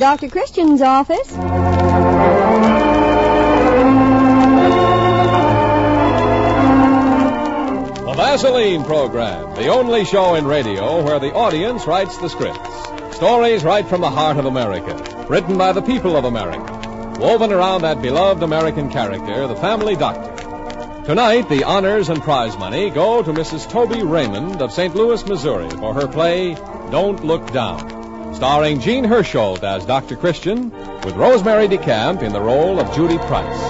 Dr. Christian's office. The Vaseline Program, the only show in radio where the audience writes the scripts. Stories right from the heart of America, written by the people of America, woven around that beloved American character, the family doctor. Tonight, the honors and prize money go to Mrs. Toby Raymond of St. Louis, Missouri, for her play, Don't Look Down, starring Jean Hersholt as Dr. Christian, with Rosemary DeCamp in the role of Judy Price.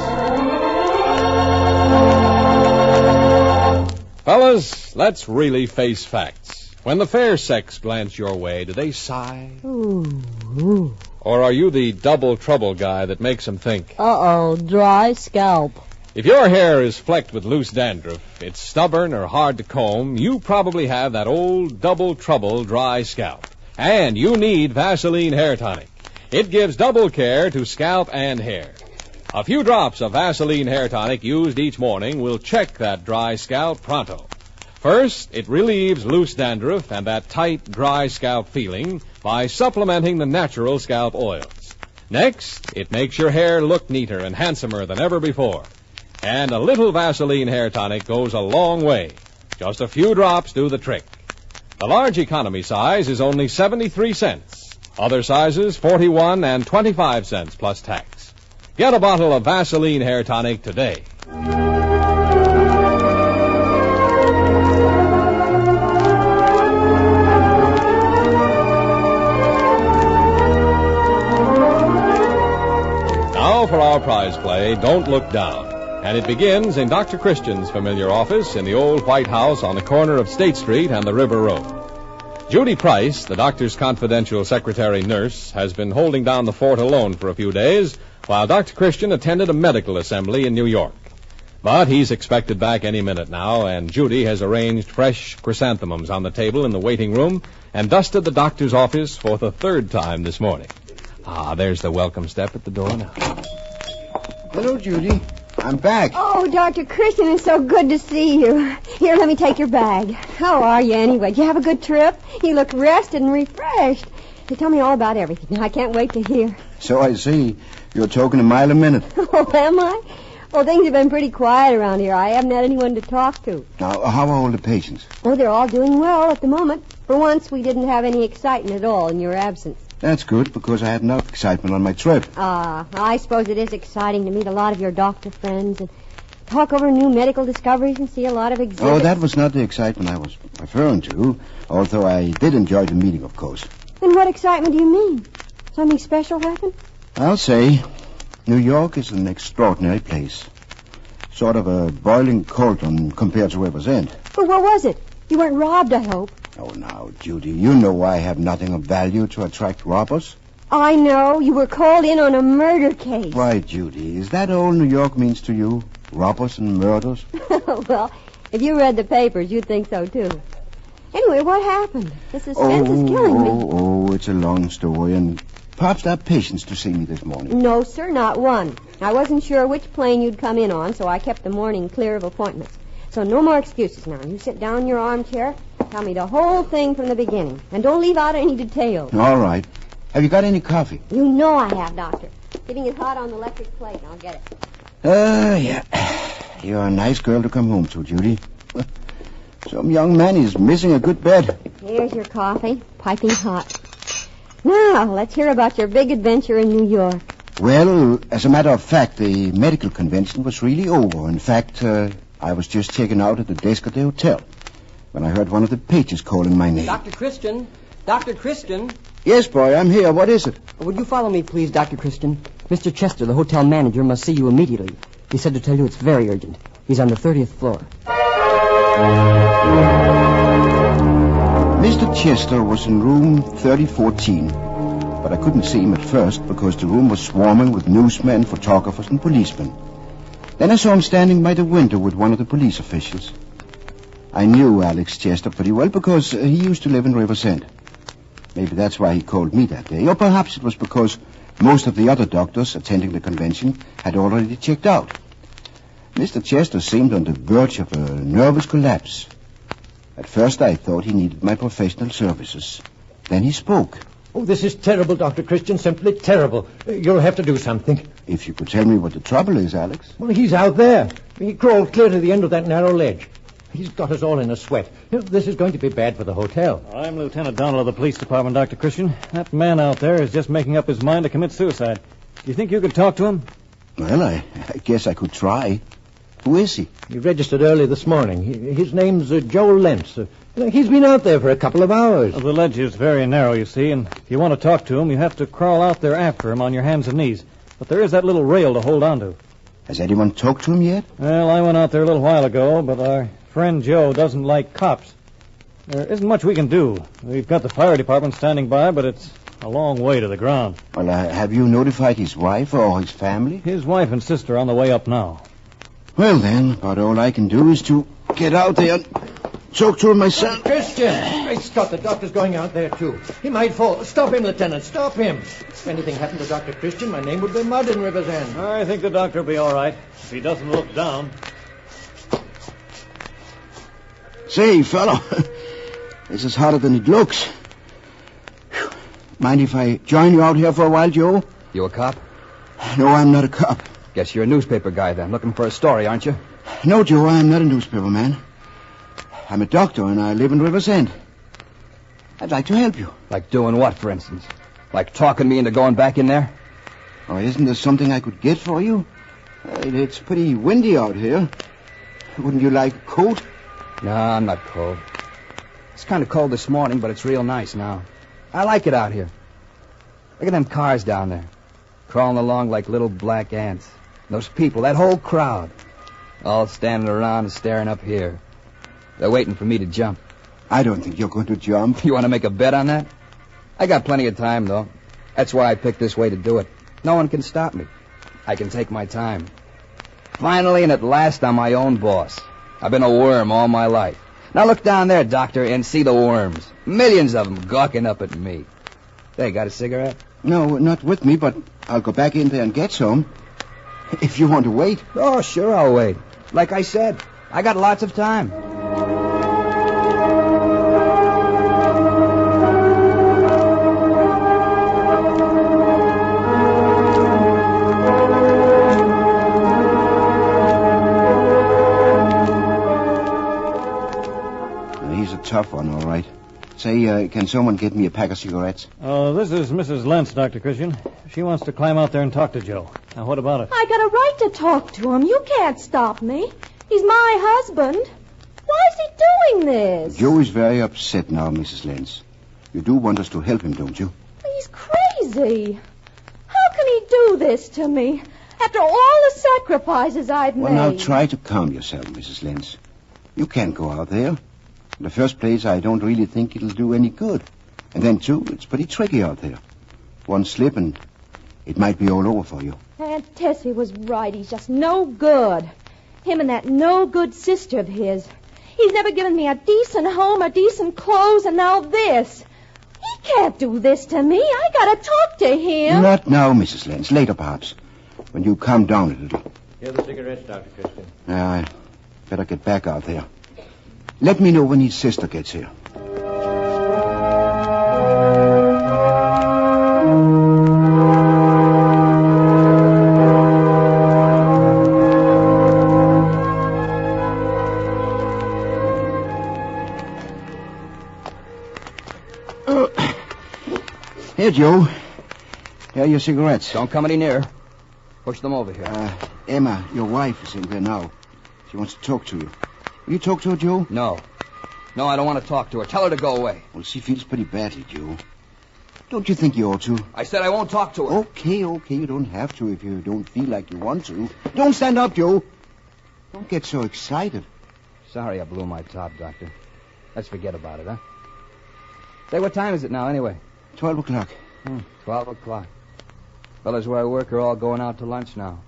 Fellas, let's really face facts. When the fair sex glance your way, do they sigh? Ooh. Or are you the double trouble guy that makes them think? Uh-oh, dry scalp. If your hair is flecked with loose dandruff, it's stubborn or hard to comb, you probably have that old double trouble dry scalp. And you need Vaseline Hair Tonic. It gives double care to scalp and hair. A few drops of Vaseline Hair Tonic used each morning will check that dry scalp pronto. First, it relieves loose dandruff and that tight, dry scalp feeling by supplementing the natural scalp oils. Next, it makes your hair look neater and handsomer than ever before. And a little Vaseline Hair Tonic goes a long way. Just a few drops do the trick. The large economy size is only 73 cents. Other sizes, 41 and 25 cents plus tax. Get a bottle of Vaseline Hair Tonic today. Now for our prize play, Don't Look Down. And it begins in Dr. Christian's familiar office in the old White House on the corner of State Street and the River Road. Judy Price, the doctor's confidential secretary nurse, has been holding down the fort alone for a few days, while Dr. Christian attended a medical assembly in New York. But he's expected back any minute now, and Judy has arranged fresh chrysanthemums on the table in the waiting room and dusted the doctor's office for the third time this morning. Ah, there's the welcome step at the door now. Hello, Judy. I'm back. Oh, Dr. Christian, it's so good to see you. Here, let me take your bag. How are you anyway? Did you have a good trip? You look rested and refreshed. You tell me all about everything. I can't wait to hear. So I see. You're talking a mile a minute. Oh, am I? Well, things have been pretty quiet around here. I haven't had anyone to talk to. Now, how are all the patients? Oh, they're all doing well at the moment. For once, we didn't have any excitement at all in your absence. That's good, because I had enough excitement on my trip. I suppose it is exciting to meet a lot of your doctor friends and talk over new medical discoveries and see a lot of exhibits. Oh, that was not the excitement I was referring to, although I did enjoy the meeting, of course. Then what excitement do you mean? Something special happened? I'll say New York is an extraordinary place. Sort of a boiling cold compared to River's End. But what was it? You weren't robbed, I hope. Oh, now, Judy, you know I have nothing of value to attract robbers. I know. You were called in on a murder case. Why, Judy, is that all New York means to you? Robbers and murders? Well, if you read the papers, you'd think so, too. Anyway, what happened? The suspense is killing me. Oh, it's a long story, and perhaps there are patients to see me this morning. No, sir, not one. I wasn't sure which plane you'd come in on, so I kept the morning clear of appointments. So no more excuses now. You sit down in your armchair, tell me the whole thing from the beginning, and don't leave out any details. All right. Have you got any coffee? You know I have, Doctor. Getting it hot on the electric plate. I'll get it. Yeah. You're a nice girl to come home to, Judy. Some young man is missing a good bed. Here's your coffee, piping hot. Now, let's hear about your big adventure in New York. Well, as a matter of fact, the medical convention was really over. In fact, I was just checking out at the desk at the hotel when I heard one of the pages calling my name. Dr. Christian? Dr. Christian? Yes, boy, I'm here. What is it? Would you follow me, please, Dr. Christian? Mr. Chester, the hotel manager, must see you immediately. He said to tell you it's very urgent. He's on the 30th floor. Mr. Chester was in room 3014, but I couldn't see him at first because the room was swarming with newsmen, photographers, and policemen. Then I saw him standing by the window with one of the police officials. I knew Alex Chester pretty well because he used to live in River's End. Maybe that's why he called me that day, or perhaps it was because most of the other doctors attending the convention had already checked out. Mr. Chester seemed on the verge of a nervous collapse. At first I thought he needed my professional services. Then he spoke. Oh, this is terrible, Dr. Christian, simply terrible. You'll have to do something. If you could tell me what the trouble is, Alex. Well, he's out there. He crawled clear to the end of that narrow ledge. He's got us all in a sweat. This is going to be bad for the hotel. I'm Lieutenant Donald of the police department, Dr. Christian. That man out there is just making up his mind to commit suicide. Do you think you could talk to him? Well, I guess I could try. Who is he? He registered early this morning. His name's Joe Lentz. He's been out there for a couple of hours. Well, the ledge is very narrow, you see, and if you want to talk to him, you have to crawl out there after him on your hands and knees. But there is that little rail to hold on to. Has anyone talked to him yet? Well, I went out there a little while ago, but our friend Joe doesn't like cops. There isn't much we can do. We've got the fire department standing by, but it's a long way to the ground. Well, have you notified his wife or his family? His wife and sister are on the way up now. Well, then, about all I can do is to get out there and talk to him myself. Christian! Great Scott, the doctor's going out there, too. He might fall. Stop him, Lieutenant. Stop him. If anything happened to Dr. Christian, my name would be mud in River's End. I think the doctor will be all right if he doesn't look down. Say, fellow, this is harder than it looks. Whew. Mind if I join you out here for a while, Joe? You a cop? No, I'm not a cop. Guess you're a newspaper guy then, looking for a story, aren't you? No, Joe, I'm not a newspaper man. I'm a doctor, and I live in River's End. I'd like to help you. Like doing what, for instance? Like talking me into going back in there? Oh, isn't there something I could get for you? It's pretty windy out here. Wouldn't you like a coat? No, I'm not cold. It's kind of cold this morning, but it's real nice now. I like it out here. Look at them cars down there, crawling along like little black ants. Those people, that whole crowd, all standing around and staring up here. They're waiting for me to jump. I don't think you're going to jump. You want to make a bet on that? I got plenty of time, though. That's why I picked this way to do it. No one can stop me. I can take my time. Finally and at last, I'm my own boss. I've been a worm all my life. Now look down there, Doctor, and see the worms. Millions of them gawking up at me. Hey, got a cigarette? No, not with me, but I'll go back in there and get some. If you want to wait. Oh, sure, I'll wait. Like I said, I got lots of time. He's a tough one, all right. Say, can someone get me a pack of cigarettes? This is Mrs. Lentz, Dr. Christian. She wants to climb out there and talk to Joe. Now, what about it? I got a right to talk to him. You can't stop me. He's my husband. Why is he doing this? Joe is very upset now, Mrs. Lentz. You do want us to help him, don't you? He's crazy. How can he do this to me after all the sacrifices I've made? Well, now try to calm yourself, Mrs. Lentz. You can't go out there. In the first place, I don't really think it'll do any good. And then, too, it's pretty tricky out there. One slip and it might be all over for you. Aunt Tessie was right. He's just no good. Him and that no-good sister of his. He's never given me a decent home, a decent clothes, and now this. He can't do this to me. I gotta talk to him. Not now, Mrs. Lentz. Later, perhaps. When you calm down a little. Here are the cigarettes, Dr. Christian. I better get back out there. Let me know when his sister gets here. Here, Joe. Here are your cigarettes. Don't come any nearer. Push them over here. Emma, your wife, is in there now. She wants to talk to you. Will you talk to her, Joe? No. No, I don't want to talk to her. Tell her to go away. Well, she feels pretty badly, Joe. Don't you think you ought to? I said I won't talk to her. Okay. You don't have to if you don't feel like you want to. Don't stand up, Joe. Don't get so excited. Sorry I blew my top, Doctor. Let's forget about it, huh? Say, what time is it now, anyway? 12 o'clock. 12 o'clock. Fellas where I work are all going out to lunch now.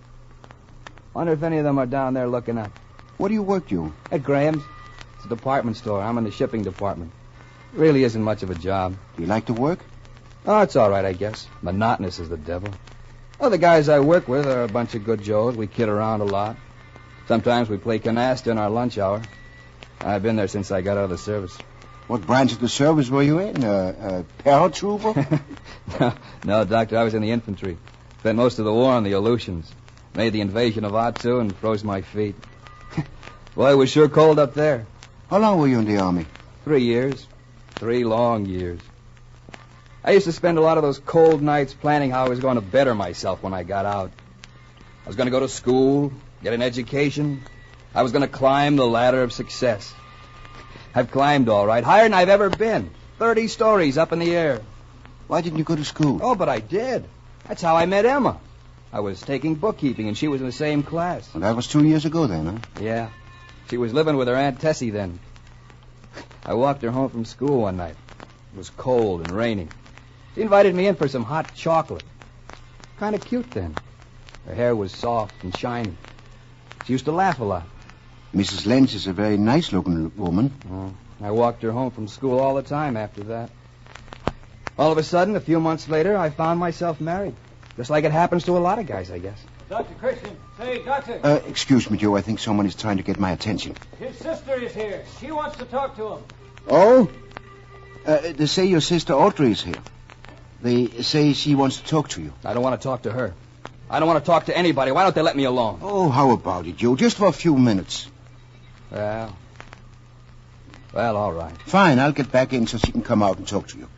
Wonder if any of them are down there looking up. Where do you work, Joe? At Graham's. It's a department store. I'm in the shipping department. Really isn't much of a job. Do you like to work? Oh, it's all right, I guess. Monotonous as the devil. Well, the guys I work with are a bunch of good Joes. We kid around a lot. Sometimes we play canasta in our lunch hour. I've been there since I got out of the service. What branch of the service were you in? Paratrooper? No, Doctor, I was in the infantry. Spent most of the war on the Aleutians. Made the invasion of Atsu and froze my feet. Boy, it was sure cold up there. How long were you in the Army? 3 years. 3 long years. I used to spend a lot of those cold nights planning how I was going to better myself when I got out. I was going to go to school, get an education. I was going to climb the ladder of success. I've climbed all right, higher than I've ever been. 30 stories up in the air. Why didn't you go to school? Oh, but I did. That's how I met Emma. I was taking bookkeeping, and she was in the same class. Well, that was 2 years ago then, huh? Yeah. She was living with her Aunt Tessie then. I walked her home from school one night. It was cold and raining. She invited me in for some hot chocolate. Kind of cute then. Her hair was soft and shiny. She used to laugh a lot. Mrs. Lynch is a very nice-looking woman. Oh, I walked her home from school all the time after that. All of a sudden, a few months later, I found myself married. Just like it happens to a lot of guys, I guess. Dr. Christian. Say, Doctor. Excuse me, Joe. I think someone is trying to get my attention. His sister is here. She wants to talk to him. Oh? They say your sister Audrey is here. They say she wants to talk to you. I don't want to talk to her. I don't want to talk to anybody. Why don't they let me alone? Oh, how about it, Joe? Just for a few minutes. Well, all right. Fine, I'll get back in so she can come out and talk to you.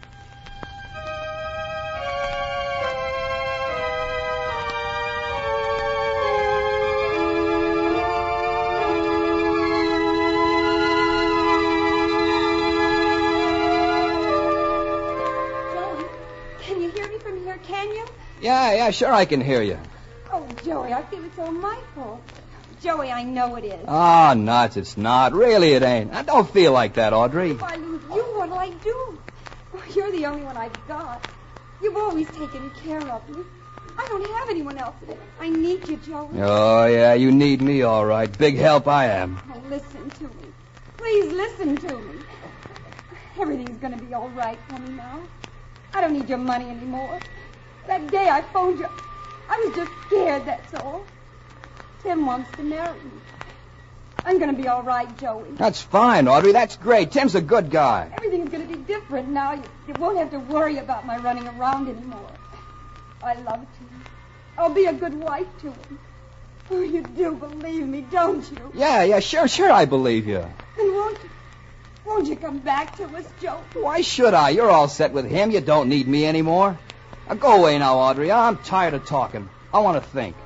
Joey, can you hear me from here, can you? Yeah, sure I can hear you. Oh, Joey, I feel it's all my fault. Joey, I know it is. Oh, nuts, it's not. Really, it ain't. I don't feel like that, Audrey. If I lose you, what'll I do? Oh, you're the only one I've got. You've always taken care of me. I don't have anyone else. I need you, Joey. Oh, yeah, you need me, all right. Big help I am. Oh, listen to me. Please listen to me. Everything's going to be all right for me now. I don't need your money anymore. That day I phoned you, I was just scared, that's all. Tim wants to marry me. I'm going to be all right, Joey. That's fine, Audrey. That's great. Tim's a good guy. Everything's going to be different now. You won't have to worry about my running around anymore. I love Tim. I'll be a good wife to him. Oh, you do believe me, don't you? Yeah, sure I believe you. Then won't you come back to us, Joe? Why should I? You're all set with him. You don't need me anymore. Now, go away now, Audrey. I'm tired of talking. I want to think.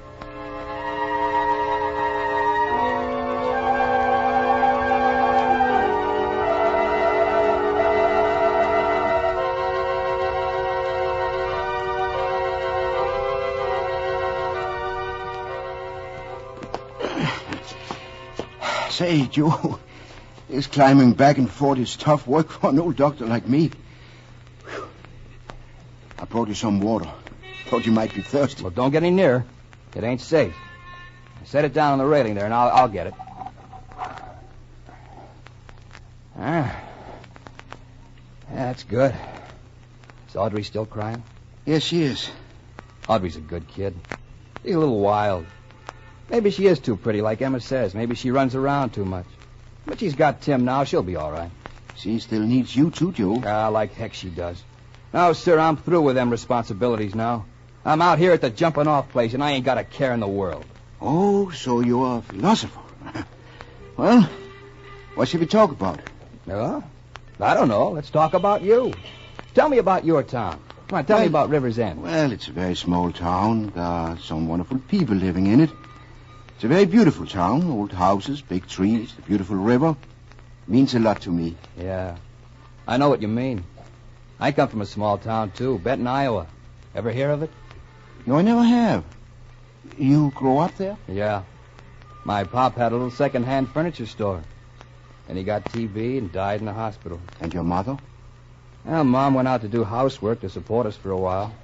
Say, Joe, this climbing back and forth is tough work for an old doctor like me. Whew. I brought you some water. Thought you might be thirsty. Well, don't get any nearer. It ain't safe. Set it down on the railing there, and I'll get it. Yeah, that's good. Is Audrey still crying? Yes, she is. Audrey's a good kid. She's a little wild. Maybe she is too pretty, like Emma says. Maybe she runs around too much. But she's got Tim now. She'll be all right. She still needs you, too, Joe. Like heck she does. No, sir, I'm through with them responsibilities now. I'm out here at the jumping-off place, and I ain't got a care in the world. Oh, so you're a philosopher. Well, what should we talk about? I don't know. Let's talk about you. Tell me about your town. Come on, tell me about River's End. Well, it's a very small town. There are some wonderful people living in it. It's a very beautiful town. Old houses, big trees, a beautiful river. Means a lot to me. Yeah. I know what you mean. I come from a small town, too. Benton, Iowa. Ever hear of it? No, I never have. You grow up there? Yeah. My pop had a little second-hand furniture store. And he got TB and died in the hospital. And your mother? Well, Mom went out to do housework to support us for a while.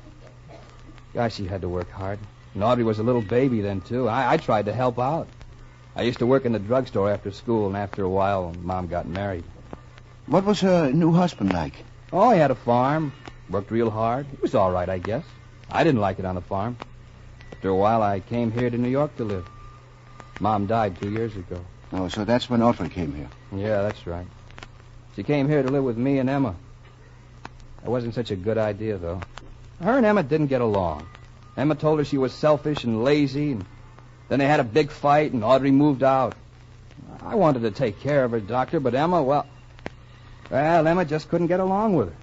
Gosh, she had to work hard. And Audrey was a little baby then, too. I tried to help out. I used to work in the drugstore after school, and after a while, Mom got married. What was her new husband like? Oh, he had a farm. Worked real hard. He was all right, I guess. I didn't like it on the farm. After a while, I came here to New York to live. Mom died 2 years ago. Oh, so that's when Audrey came here. Yeah, that's right. She came here to live with me and Emma. It wasn't such a good idea, though. Her and Emma didn't get along. Emma told her she was selfish and lazy, and then they had a big fight, and Audrey moved out. I wanted to take care of her, Doctor, but Emma, well, Emma just couldn't get along with her.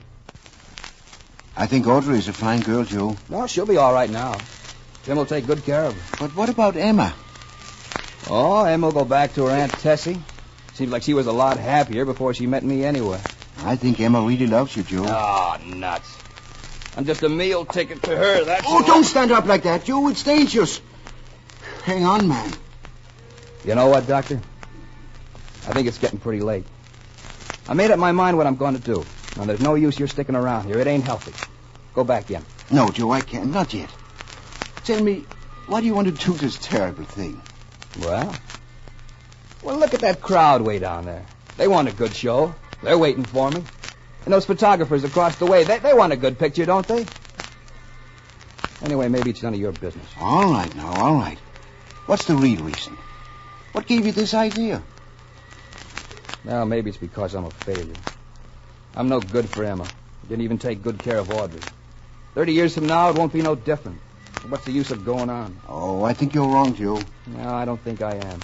I think Audrey is a fine girl, Joe. No, she'll be all right now. Jim will take good care of her. But what about Emma? Oh, Emma will go back to her Aunt Tessie. Seems like she was a lot happier before she met me anyway. I think Emma really loves you, Joe. Oh, nuts. I'm just a meal ticket to her, that's Oh, don't stand up like that, Joe. It's dangerous. Hang on, man. You know what, Doctor? I think it's getting pretty late. I made up my mind what I'm going to do. Now, there's no use you're sticking around here. It ain't healthy. Go back in. No, Joe, I can't. Not yet. Tell me, why do you want to do this terrible thing? Well, look at that crowd way down there. They want a good show. They're waiting for me. And those photographers across the way, they want a good picture, don't they? Anyway, maybe it's none of your business. All right now, all right. What's the real reason? What gave you this idea? Well, maybe it's because I'm a failure. I'm no good for Emma. Didn't even take good care of Audrey. 30 years from now, it won't be no different. What's the use of going on? Oh, I think you're wrong, Joe. No, I don't think I am.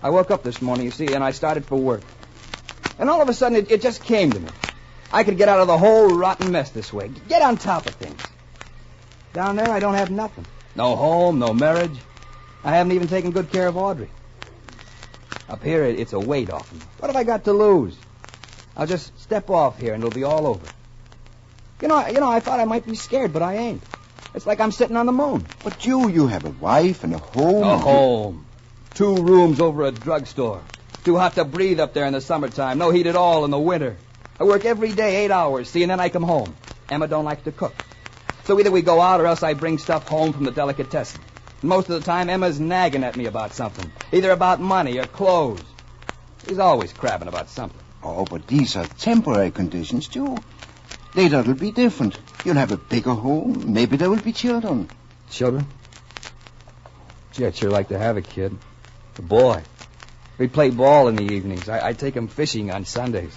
I woke up this morning, you see, and I started for work. And all of a sudden, it just came to me. I could get out of the whole rotten mess this way. Get on top of things. Down there, I don't have nothing. No home, no marriage. I haven't even taken good care of Audrey. Up here, it's a weight off me. What have I got to lose? I'll just step off here and it'll be all over. You know, I thought I might be scared, but I ain't. It's like I'm sitting on the moon. But, Joe, you have a wife and a home. A home. 2 rooms over a drugstore. Too hot to breathe up there in the summertime. No heat at all in the winter. I work every day 8 hours, see, and then I come home. Emma don't like to cook. So either we go out or else I bring stuff home from the delicatessen. Most of the time, Emma's nagging at me about something. Either about money or clothes. She's always crabbing about something. Oh, but these are temporary conditions, Joe. Later it'll be different. You'll have a bigger home. Maybe there will be children. Children? Gee, I'd sure like to have a kid. A boy. We'd play ball in the evenings. I'd take him fishing on Sundays.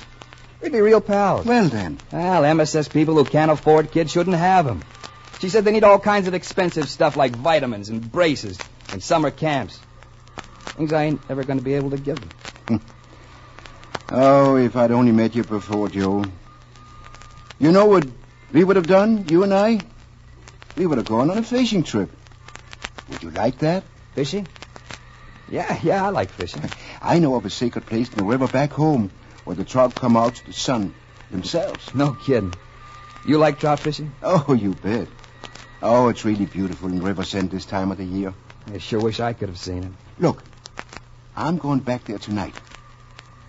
We'd be real pals. Well, then. Well, Emma says people who can't afford kids shouldn't have them. She said they need all kinds of expensive stuff like vitamins and braces and summer camps. Things I ain't ever going to be able to give them. Oh, if I'd only met you before, Joe. You know what we would have done, you and I? We would have gone on a fishing trip. Would you like that? Fishing? Yeah, I like fishing. I know of a secret place in the river back home where the trout come out to the sun themselves. No kidding. You like trout fishing? Oh, you bet. Oh, it's really beautiful in Riversend this time of the year. I sure wish I could have seen it. Look, I'm going back there tonight.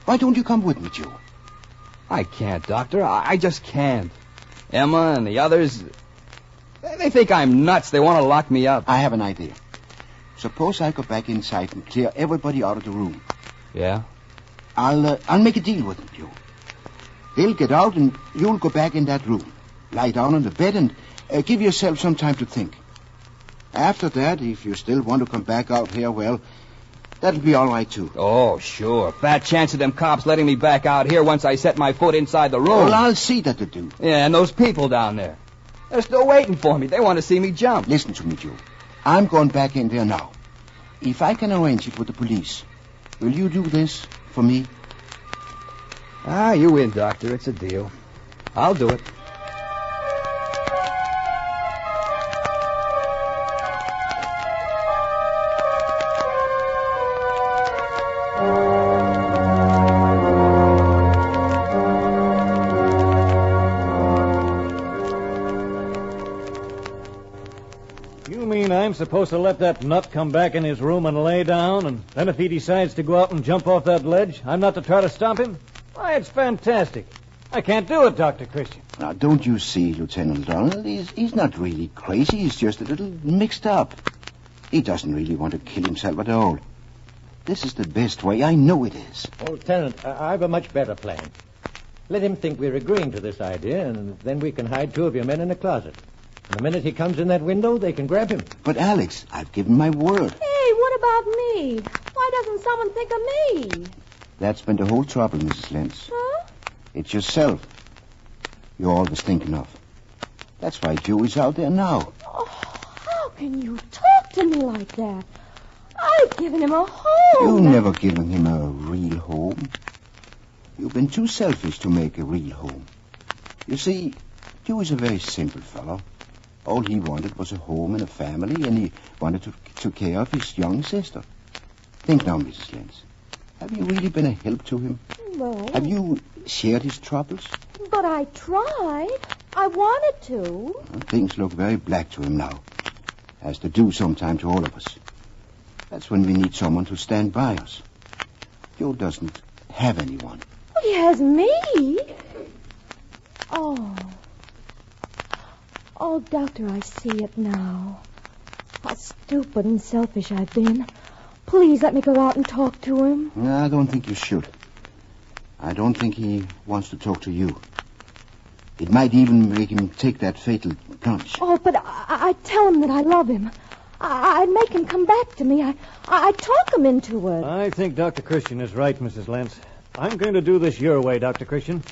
Why don't you come with me, Joe? I can't, Doctor. I just can't. Emma and the others, they think I'm nuts. They want to lock me up. I have an idea. Suppose I go back inside and clear everybody out of the room. Yeah? I'll make a deal with them, Joe. They'll get out and you'll go back in that room. Lie down on the bed and give yourself some time to think. After that, if you still want to come back out here, well, that'll be all right, too. Oh, sure. Fat chance of them cops letting me back out here once I set my foot inside the room. Well, I'll see that they do. Yeah, and those people down there. They're still waiting for me. They want to see me jump. Listen to me, Joe. I'm going back in there now. If I can arrange it with the police, will you do this for me? Ah, you win, Doctor. It's a deal. I'll do it. I'm supposed to let that nut come back in his room and lay down, and then if he decides to go out and jump off that ledge, I'm not to try to stop him? Why, it's fantastic. I can't do it, Dr. Christian. Now, don't you see, Lieutenant Donald? He's not really crazy. He's just a little mixed up. He doesn't really want to kill himself at all. This is the best way. I know it is. Oh, Lieutenant, I've a much better plan. Let him think we're agreeing to this idea, and then we can hide 2 of your men in a closet. And the minute he comes in that window, they can grab him. But, Alex, I've given my word. Hey, what about me? Why doesn't someone think of me? That's been the whole trouble, Mrs. Lentz. Huh? It's yourself you're always thinking of. That's why Joe is out there now. Oh, how can you talk to me like that? I've given him a home. You've never given him a real home. You've been too selfish to make a real home. You see, Joe is a very simple fellow. All he wanted was a home and a family, and he wanted to take care of his young sister. Think now, Mrs. Lenz. Have you really been a help to him? Well... Have you shared his troubles? But I tried. I wanted to. Well, things look very black to him now. As they do sometime to all of us. That's when we need someone to stand by us. Joe doesn't have anyone. He has me. Oh. Oh, Doctor, I see it now. How stupid and selfish I've been. Please let me go out and talk to him. No, I don't think you should. I don't think he wants to talk to you. It might even make him take that fatal plunge. Oh, but I'd tell him that I love him. I'd make him come back to me. I'd talk him into it. I think Dr. Christian is right, Mrs. Lentz. I'm going to do this your way, Dr. Christian.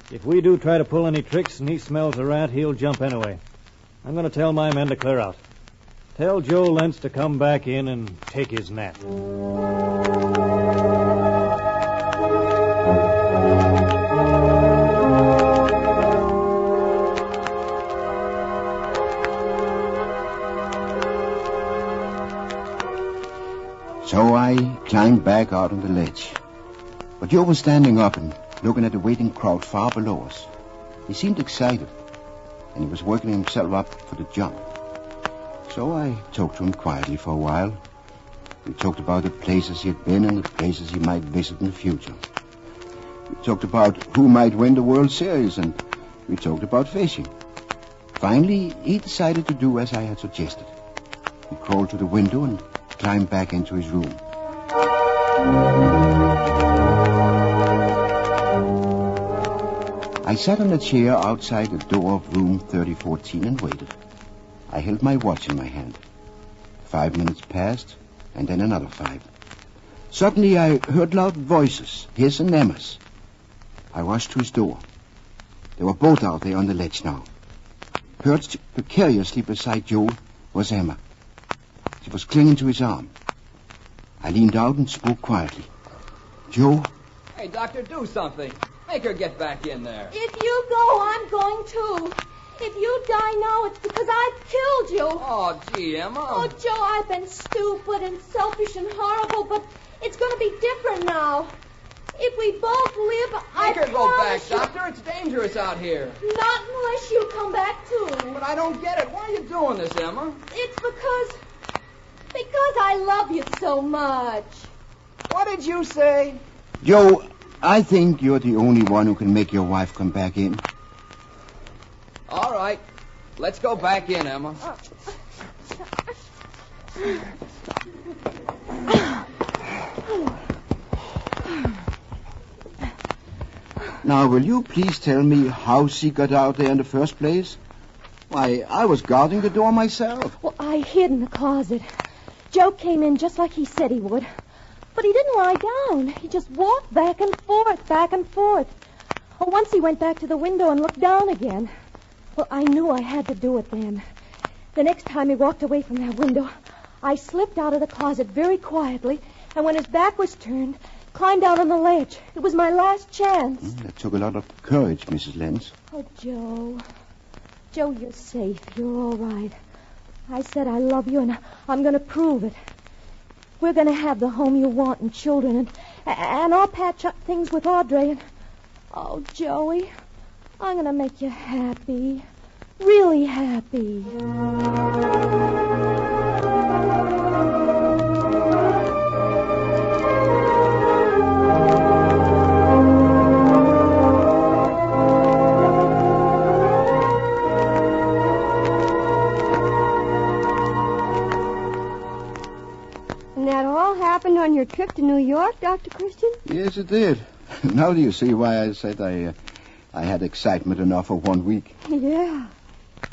If we do try to pull any tricks and he smells a rat, he'll jump anyway. I'm going to tell my men to clear out. Tell Joe Lentz to come back in and take his nap. So I climbed back out on the ledge. But Joe was standing up and looking at the waiting crowd far below us. He seemed excited, and he was working himself up for the jump. So I talked to him quietly for a while. We talked about the places he had been and the places he might visit in the future. We talked about who might win the World Series, and we talked about fishing. Finally, he decided to do as I had suggested. He crawled to the window and climbed back into his room. I sat on a chair outside the door of room 3014 and waited. I held my watch in my hand. 5 minutes passed, and then another 5. Suddenly I heard loud voices, his and Emma's. I rushed to his door. They were both out there on the ledge now. Perched precariously beside Joe was Emma. She was clinging to his arm. I leaned out and spoke quietly. Joe? Hey, Doctor, do something. Make her get back in there. If you go, I'm going too. If you die now, it's because I've killed you. Oh, gee, Emma. Oh, Joe, I've been stupid and selfish and horrible, but it's going to be different now. If we both live, Make her go back, Doctor. It's dangerous out here. Not unless you come back too. But I don't get it. Why are you doing this, Emma? It's because I love you so much. What did you say? Joe, I think you're the only one who can make your wife come back in. All right. Let's go back in, Emma. Now, will you please tell me how she got out there in the first place? Why, I was guarding the door myself. Well, I hid in the closet. Joe came in just like he said he would. But he didn't lie down. He just walked back and forth, back and forth. Well, once he went back to the window and looked down again. Well, I knew I had to do it then. The next time he walked away from that window, I slipped out of the closet very quietly, and when his back was turned, climbed out on the ledge. It was my last chance. That took a lot of courage, Mrs. Lenz. Oh, Joe. Joe, you're safe. You're all right. I said I love you, and I'm going to prove it. We're going to have the home you want and children, and I'll patch up things with Audrey. And oh, Joey, I'm going to make you happy. Really happy. Happened on your trip to New York, Dr. Christian? Yes, it did. Now do you see why I said I had excitement enough for 1 week? Yeah.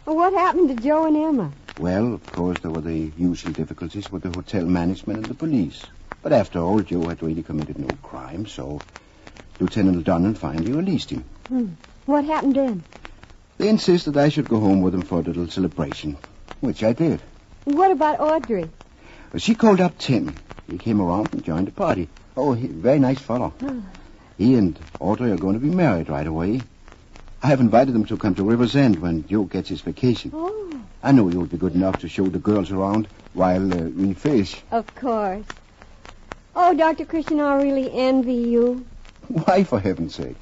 Well, what happened to Joe and Emma? Well, of course, there were the usual difficulties with the hotel management and the police. But after all, Joe had really committed no crime, so Lieutenant O'Donnell finally released him. What happened then? They insisted I should go home with them for a little celebration, which I did. What about Audrey? She called up Tim. He came around and joined the party. Oh, very nice fellow. He and Audrey are going to be married right away. I have invited them to come to River's End when Joe gets his vacation. Oh. I know you'll be good enough to show the girls around while we fish. Of course. Oh, Dr. Christian, I really envy you. Why, for heaven's sake?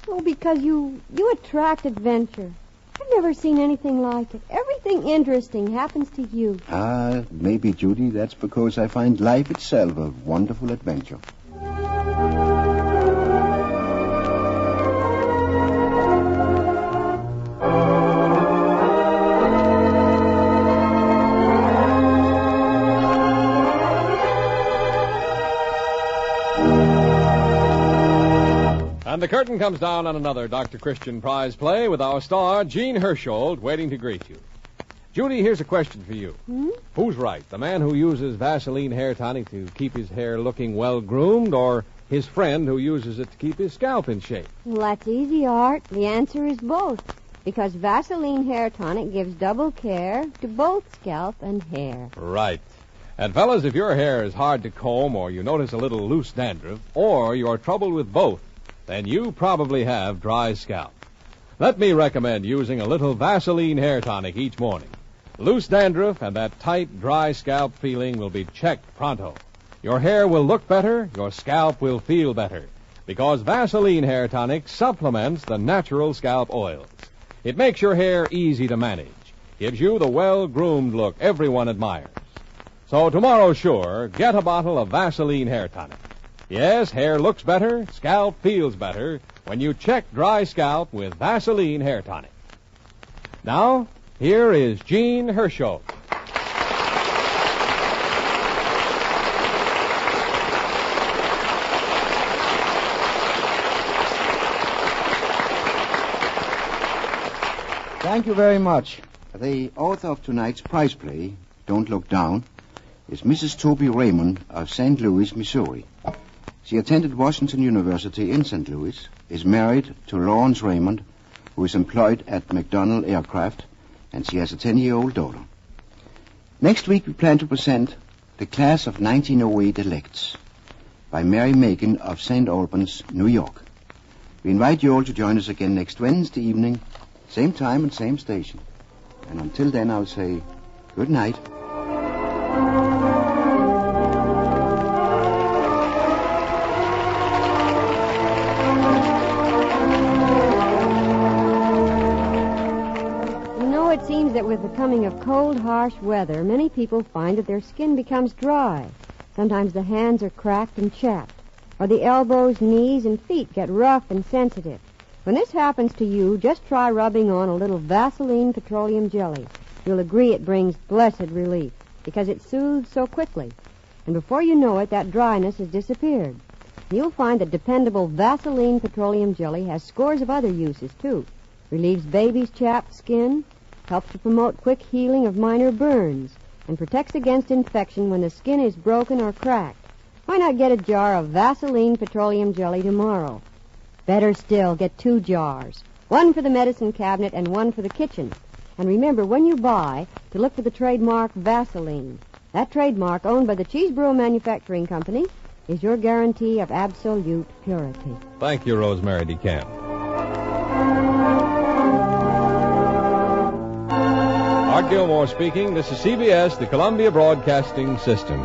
Oh, because you attract adventure. I've never seen anything like it. Everything interesting happens to you. Maybe, Judy, that's because I find life itself a wonderful adventure. And the curtain comes down on another Dr. Christian prize play with our star, Jean Hersholt, waiting to greet you. Judy, here's a question for you. Who's right, the man who uses Vaseline hair tonic to keep his hair looking well-groomed, or his friend who uses it to keep his scalp in shape? Well, that's easy, Art. The answer is both. Because Vaseline hair tonic gives double care to both scalp and hair. Right. And fellas, if your hair is hard to comb, or you notice a little loose dandruff, or you're troubled with both, then you probably have dry scalp. Let me recommend using a little Vaseline hair tonic each morning. Loose dandruff and that tight, dry scalp feeling will be checked pronto. Your hair will look better, your scalp will feel better, because Vaseline hair tonic supplements the natural scalp oils. It makes your hair easy to manage, gives you the well-groomed look everyone admires. So tomorrow, sure, get a bottle of Vaseline hair tonic. Yes, hair looks better, scalp feels better when you check dry scalp with Vaseline hair tonic. Now, here is Jean Hersholt. Thank you very much. The author of tonight's prize play, Don't Look Down, is Mrs. Toby Raymond of St. Louis, Missouri. She attended Washington University in St. Louis, is married to Lawrence Raymond, who is employed at McDonnell Aircraft, and she has a 10-year-old daughter. Next week we plan to present The Class of 1908 Elects by Mary Macon of St. Albans, New York. We invite you all to join us again next Wednesday evening, same time and same station. And until then, I'll say good night. It seems that with the coming of cold, harsh weather, many people find that their skin becomes dry. Sometimes the hands are cracked and chapped, or the elbows, knees, and feet get rough and sensitive. When this happens to you, just try rubbing on a little Vaseline petroleum jelly. You'll agree it brings blessed relief, because it soothes so quickly. And before you know it, that dryness has disappeared. You'll find that dependable Vaseline petroleum jelly has scores of other uses, too. Relieves baby's chapped skin, helps to promote quick healing of minor burns, and protects against infection when the skin is broken or cracked. Why not get a jar of Vaseline petroleum jelly tomorrow? Better still, get 2 jars. One for the medicine cabinet and one for the kitchen. And remember, when you buy, to look for the trademark Vaseline. That trademark, owned by the Cheeseboro Manufacturing Company, is your guarantee of absolute purity. Thank you, Rosemary DeCamp. Art Gilmore speaking. This is CBS, the Columbia Broadcasting System.